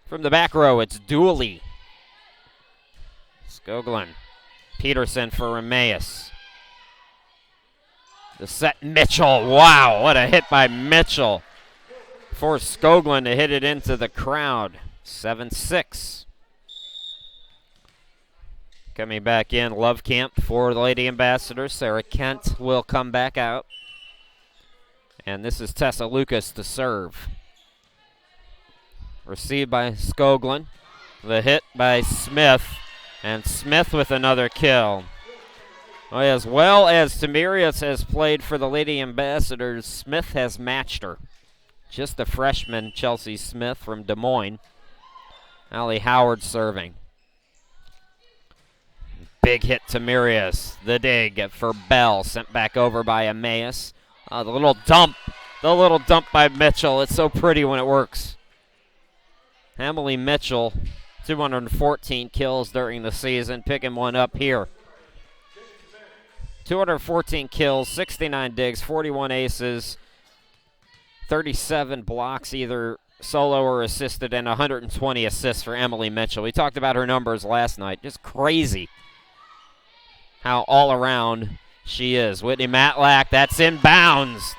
From the back row, it's Dooley. Skoglund. Peterson for Emmaus. The set, Mitchell. Wow, what a hit by Mitchell. Forced Skoglund to hit it into the crowd. 7-6. Coming back in, Lovecamp for the Lady Ambassadors. Sarah Kent will come back out. And this is Tessa Lucas to serve. Received by Skoglund. The hit by Smith. And Smith with another kill. As well as Tamirius has played for the Lady Ambassadors, Smith has matched her. Just a freshman, Chelsea Smith from Des Moines. Allie Howard serving. Big hit to Mirius. The dig for Bell. Sent back over by Emmaus. The little dump. The little dump by Mitchell. It's so pretty when it works. Emily Mitchell, 214 kills during the season. Picking one up here. 214 kills, 69 digs, 41 aces, 37 blocks, either solo or assisted, and 120 assists for Emily Mitchell. We talked about her numbers last night. Just crazy how all around she is. Whitney Matlack, that's inbounds.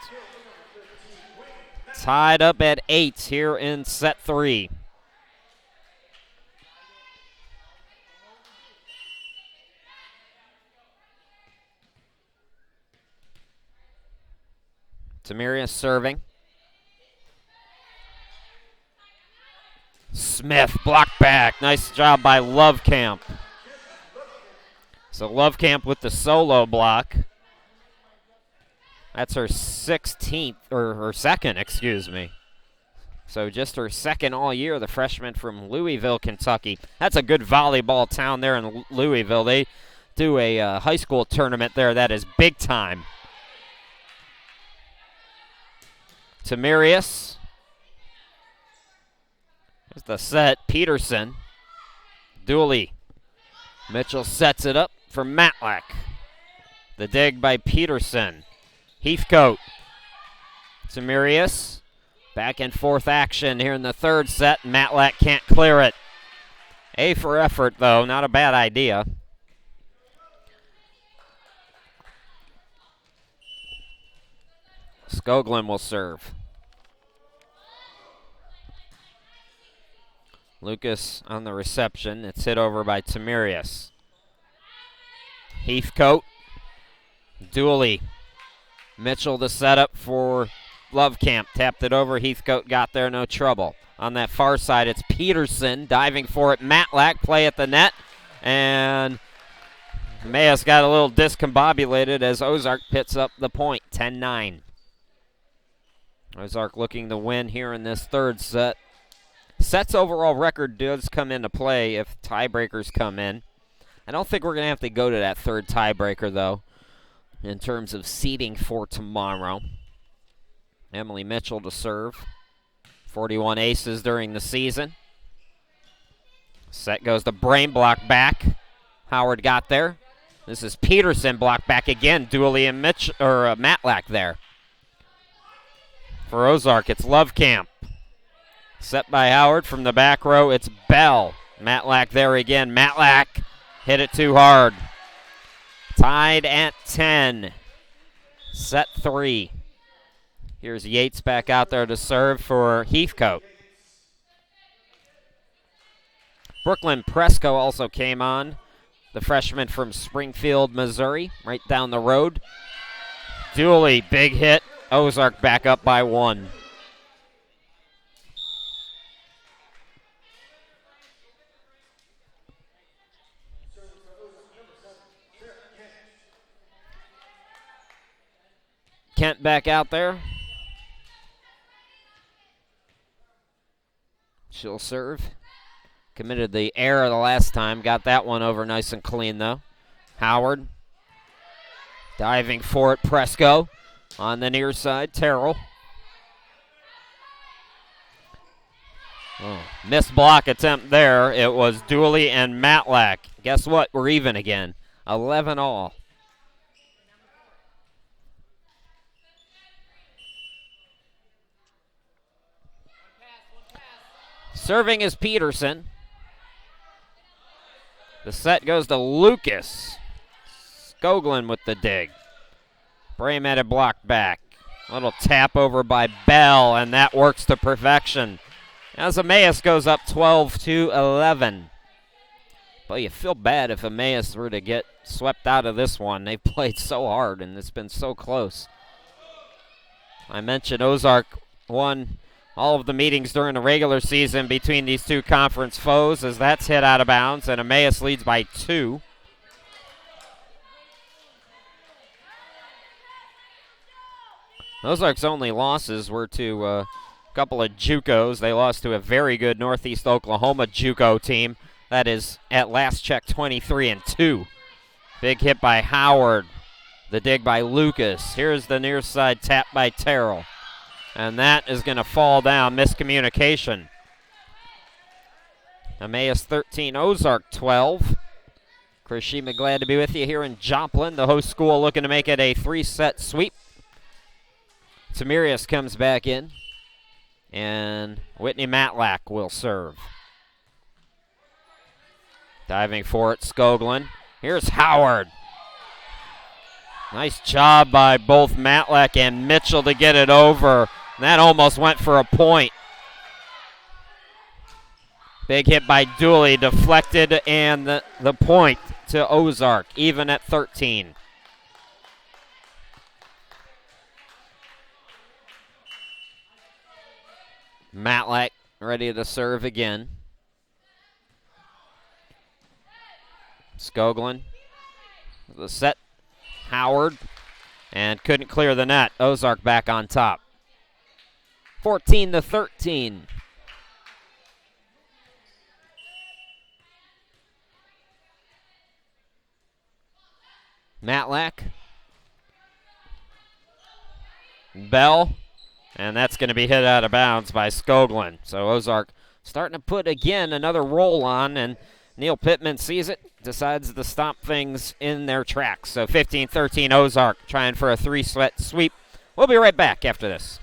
Tied up at 8 here in set 3. Tamirius serving. Smith, block back. Nice job by Lovecamp. So Lovecamp with the solo block. That's her 16th, or her second, excuse me. So just her second all year, the freshman from Louisville, Kentucky. That's a good volleyball town there in Louisville. They do a high school tournament there that is big time. Tamirius. Here's the set. Peterson. Dooley. Mitchell sets it up for Matlack. The dig by Peterson. Heathcote. Tamirius. Back and forth action here in the third set. Matlack can't clear it. A for effort, though. Not a bad idea. Skoglund will serve. Lucas on the reception. It's hit over by Tamirius. Heathcote. Dooley. Mitchell the setup for Lovecamp. Tapped it over. Heathcote got there, no trouble. On that far side, it's Peterson diving for it. Matlack play at the net. And Emmaus got a little discombobulated as Ozark picks up the point. 10-9. Ozark looking to win here in this third set. Set's overall record does come into play if tiebreakers come in. I don't think we're going to have to go to that third tiebreaker, though, in terms of seeding for tomorrow. Emily Mitchell to serve. 41 aces during the season. Set goes to brain block back. Howard got there. This is Peterson block back again. Dooley and Matlack there. For Ozark, it's Lovecamp. Set by Howard from the back row. It's Bell. Matlack there again. Matlack hit it too hard. Tied at 10. Set 3. Here's Yates back out there to serve for Heathcote. Brooklyn Presco also came on. The freshman from Springfield, Missouri, right down the road. Dooley, big hit. Ozark back up by 1. Kent back out there. She'll serve. Committed the error the last time. Got that one over nice and clean, though. Howard. Diving for it. Presco. On the near side, Terrell. Oh, missed block attempt there. It was Dooley and Matlack. Guess what? We're even again. 11 all. Serving is Peterson. The set goes to Lucas. Skoglund with the dig. Brahim had it blocked back. Little tap over by Bell, and that works to perfection. As Emmaus goes up 12-11. But you feel bad if Emmaus were to get swept out of this one. They've played so hard, and it's been so close. I mentioned Ozark won all of the meetings during the regular season between these two conference foes, as that's hit out of bounds, and Emmaus leads by 2. Ozark's only losses were to a couple of JUCOs. They lost to a very good Northeast Oklahoma JUCO team. That is, at last check, 23-2. Big hit by Howard. The dig by Lucas. Here's the near side tap by Terrell. And that is going to fall down. Miscommunication. Emmaus 13, Ozark 12. Chris Sheeman, glad to be with you here in Joplin. The host school looking to make it a 3-set sweep. Tamirius comes back in. And Whitney Matlack will serve. Diving for it, Skoglund. Here's Howard. Nice job by both Matlack and Mitchell to get it over. That almost went for a point. Big hit by Dooley, deflected, and the point to Ozark, even at 13. Matlack ready to serve again. Skoglund, the set, Howard, and couldn't clear the net. Ozark back on top. 14-13. Matlack. Bell. And that's going to be hit out of bounds by Skoglund. So Ozark starting to put, again, another roll on, and Neil Pittman sees it, decides to stop things in their tracks. So 15-13 Ozark trying for a 3-set sweep. We'll be right back after this.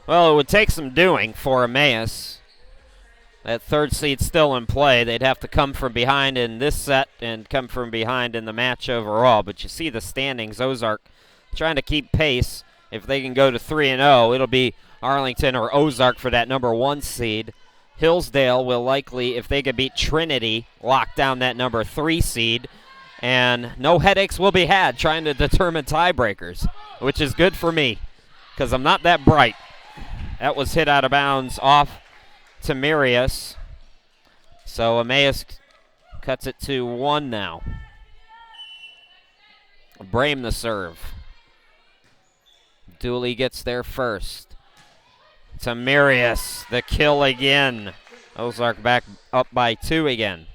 Well, it would take some doing for Emmaus. That third seed's still in play. They'd have to come from behind in this set and come from behind in the match overall. But you see the standings. Ozark trying to keep pace. If they can go to 3-0, it'll be Arlington or Ozark for that number 1 seed. Hillsdale will likely, if they could beat Trinity, lock down that number 3 seed. And no headaches will be had trying to determine tiebreakers, which is good for me because I'm not that bright. That was hit out of bounds off Tamirius. So Emmaus cuts it to 1 now. Brame the serve. Dooley gets there first. Tamirius, the kill again. Ozark back up by 2 again.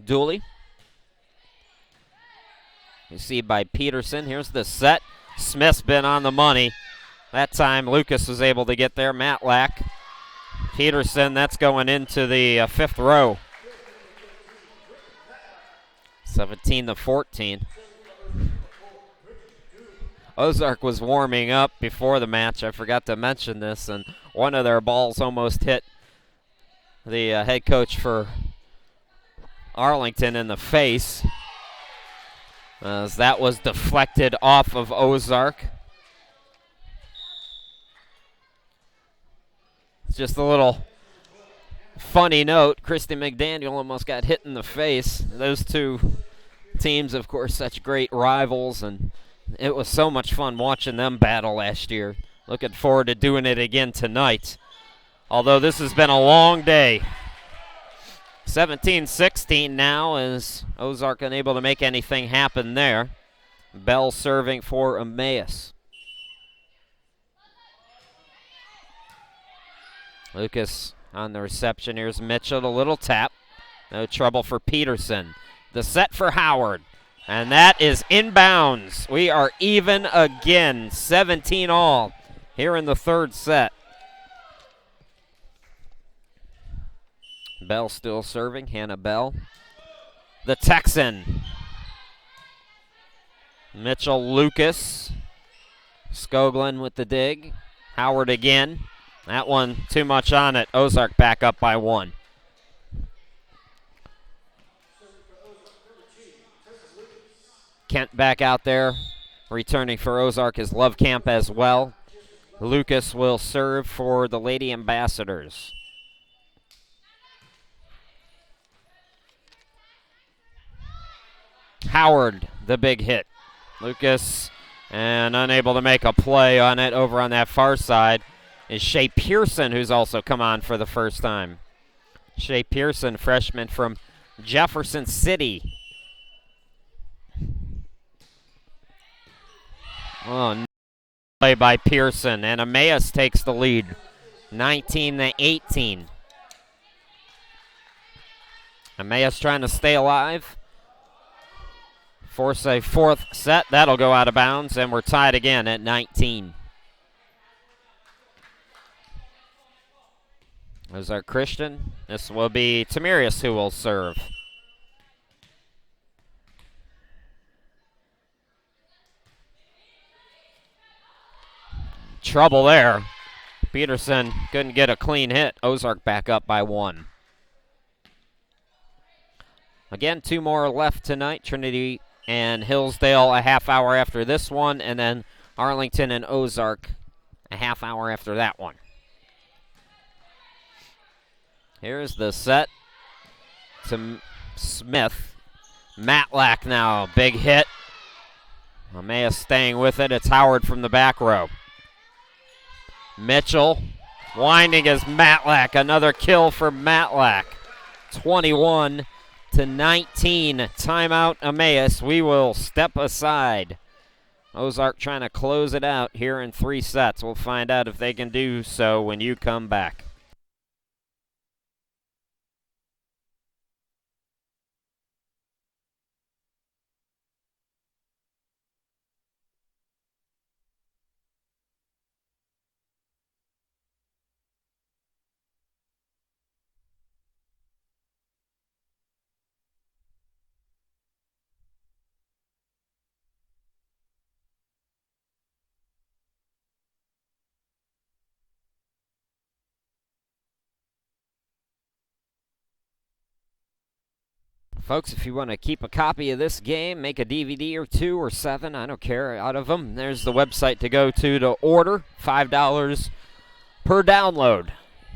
Dooley. You see by Peterson. Here's the set. Smith's been on the money. That time Lucas was able to get there. Matlack. Peterson, that's going into the 5th row. 17-14. Ozark was warming up before the match. I forgot to mention this, and one of their balls almost hit the head coach for Arlington in the face. As that was deflected off of Ozark. Just a little funny note, Christy McDaniel almost got hit in the face. Those two teams, of course, such great rivals, and it was so much fun watching them battle last year. Looking forward to doing it again tonight. Although this has been a long day. 17-16 now as Ozark unable to make anything happen there. Bell serving for Emmaus. Lucas on the reception. Here's Mitchell, a little tap. No trouble for Peterson. The set for Howard. And that is inbounds. We are even again, 17 all here in the third set. Bell still serving, Hannah Bell. The Texan. Mitchell Lucas. Skoglund with the dig. Howard again. That one too much on it. Ozark back up by 1. Kent back out there. Returning for Ozark is Love Camp as well. Lucas will serve for the Lady Ambassadors. Howard, the big hit. Lucas, and unable to make a play on it. Over on that far side is Shea Pearson, who's also come on for the first time. Shea Pearson, freshman from Jefferson City. Oh, no play by Pearson, and Emmaus takes the lead, 19-18. Emmaus trying to stay alive. Force a fourth set. That'll go out of bounds, and we're tied again at 19. Ozark Christian. This will be Tamirius who will serve. Trouble there. Peterson couldn't get a clean hit. Ozark back up by 1. Again, 2 more left tonight. Trinity and Hillsdale a half hour after this one, and then Arlington and Ozark a half hour after that one. Here's the set to Smith. Matlack now, big hit. Emmaus staying with it. It's Howard from the back row. Mitchell winding as Matlack. Another kill for Matlack. 21-19. Timeout Emmaus. We will step aside. Ozark trying to close it out here in 3 sets. We'll find out if they can do so when you come back. Folks, if you want to keep a copy of this game, make a DVD or 2 or 7, I don't care, out of them, there's the website to go to order. $5 per download.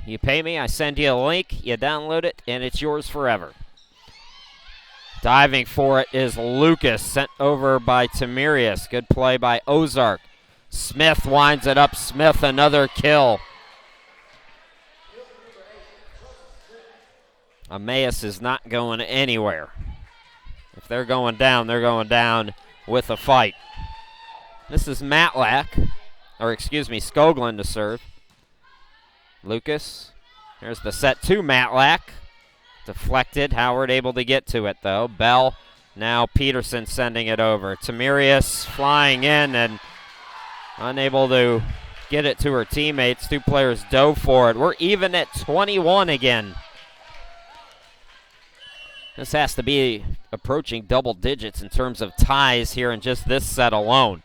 You pay me, I send you a link, you download it, and it's yours forever. Diving for it is Lucas, sent over by Tamirius. Good play by Ozark. Smith winds it up. Smith, another kill. Emmaus is not going anywhere. If they're going down with a fight. This is Matlack, or excuse me, Skoglund to serve. Lucas, there's the set to Matlack. Deflected, Howard able to get to it though. Bell, now Peterson sending it over. Tamirius flying in and unable to get it to her teammates. 2 players dove for it. We're even at 21 again. This has to be approaching double digits in terms of ties here in just this set alone.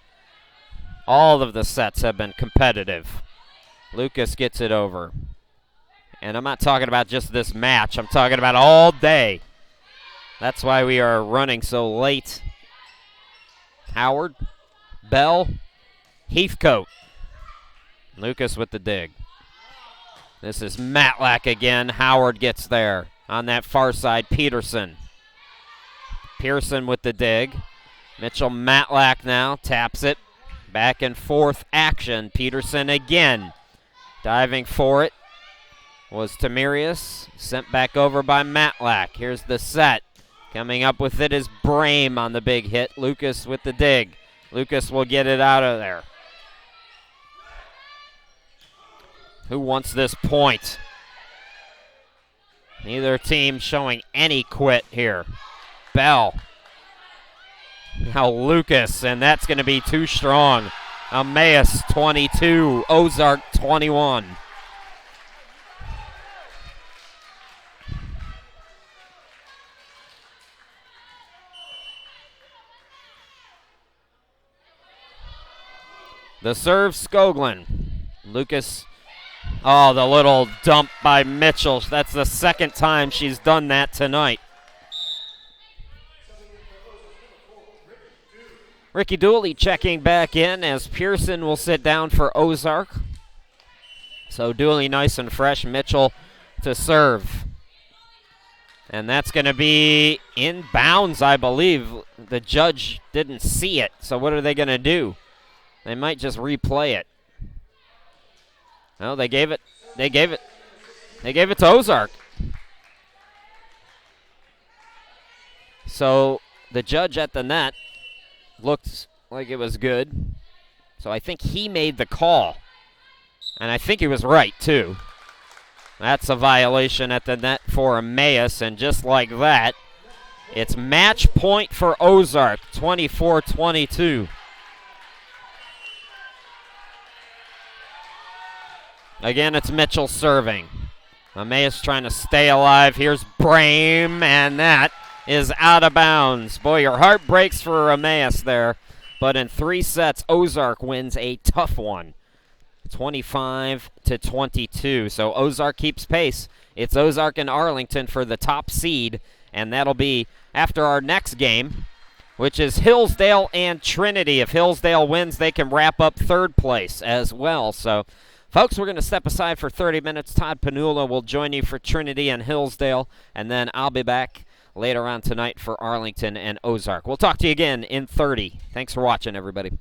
All of the sets have been competitive. Lucas gets it over. And I'm not talking about just this match. I'm talking about all day. That's why we are running so late. Howard, Bell, Heathcote. Lucas with the dig. This is Matlack again. Howard gets there. On that far side, Peterson. Pearson with the dig. Mitchell Matlack now taps it. Back and forth action. Peterson again. Diving for it was Tamirius. Sent back over by Matlack. Here's the set. Coming up with it is Brame on the big hit. Lucas with the dig. Lucas will get it out of there. Who wants this point? Neither team showing any quit here. Bell. Now Lucas, and that's going to be too strong. Emmaus 22, Ozark 21. The serve, Skoglund. Lucas, oh, the little dump by Mitchell. That's the second time she's done that tonight. Ricky Dooley checking back in as Pearson will sit down for Ozark. So Dooley nice and fresh. Mitchell to serve. And that's going to be in bounds, I believe. The judge didn't see it, so what are they going to do? They might just replay it. No, they gave it. They gave it to Ozark. So the judge at the net looked like it was good. So I think he made the call. And I think he was right, too. That's a violation at the net for Emmaus. And just like that, it's match point for Ozark, 24-22. Again, it's Mitchell serving. Emmaus trying to stay alive. Here's Brame, and that is out of bounds. Boy, your heart breaks for Emmaus there. But in 3 sets, Ozark wins a tough one, 25-22. So Ozark keeps pace. It's Ozark and Arlington for the top seed, and that'll be after our next game, which is Hillsdale and Trinity. If Hillsdale wins, they can wrap up 3rd place as well. So, folks, we're going to step aside for 30 minutes. Todd Panula will join you for Trinity and Hillsdale, and then I'll be back later on tonight for Arlington and Ozark. We'll talk to you again in 30. Thanks for watching, everybody.